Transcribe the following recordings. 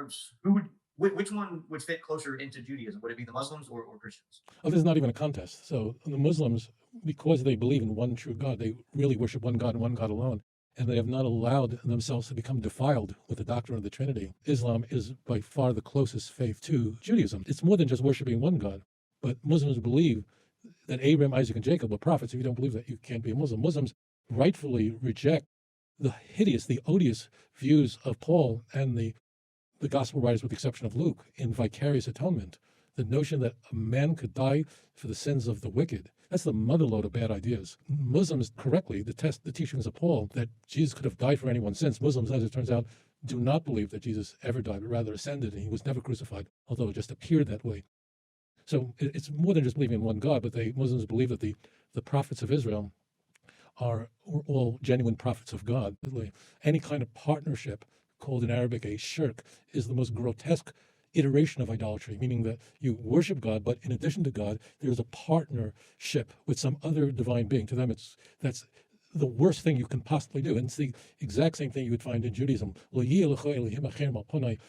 groups, who would which one would fit closer into Judaism? Would it be the Muslims or Christians? Oh, this is not even a contest. So the Muslims, because they believe in one true God, they really worship one God and one God alone. And they have not allowed themselves to become defiled with the doctrine of the Trinity. Islam is by far the closest faith to Judaism. It's more than just worshiping one God. But Muslims believe that Abraham, Isaac, and Jacob were prophets. If you don't believe that, you can't be a Muslim. Muslims rightfully reject the hideous, the odious views of Paul and the gospel writers, with the exception of Luke, in vicarious atonement. The notion that a man could die for the sins of the wicked, that's the motherlode of bad ideas. Muslims correctly detest the teachings of Paul that Jesus could have died for anyone's sins. Muslims, as it turns out, do not believe that Jesus ever died, but rather ascended, and he was never crucified, although it just appeared that way. So it's more than just believing in one God, but Muslims believe that the prophets of Israel are all genuine prophets of God. Any kind of partnership, called in Arabic a shirk, is the most grotesque iteration of idolatry, meaning that you worship God, but in addition to God, there's a partnership with some other divine being. To them, that's the worst thing you can possibly do. And it's the exact same thing you would find in Judaism. You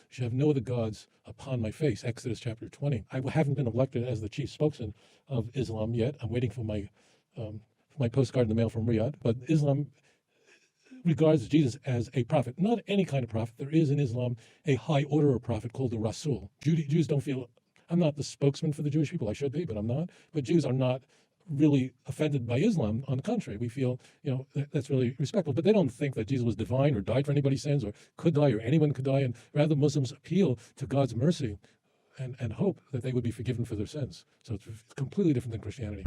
should have no other gods upon my face, Exodus chapter 20. I haven't been elected as the chief spokesman of Islam yet. I'm waiting for my postcard in the mail from Riyadh. But Islam regards Jesus as a prophet, not any kind of prophet. There is in Islam a high order of prophet called the Rasul. Jews don't feel, I'm not the spokesman for the Jewish people. I should be, but I'm not. But Jews are not really offended by Islam. On the contrary, we feel, that's really respectful. But they don't think that Jesus was divine or died for anybody's sins or could die or anyone could die. And rather, Muslims appeal to God's mercy and hope that they would be forgiven for their sins. So it's completely different than Christianity.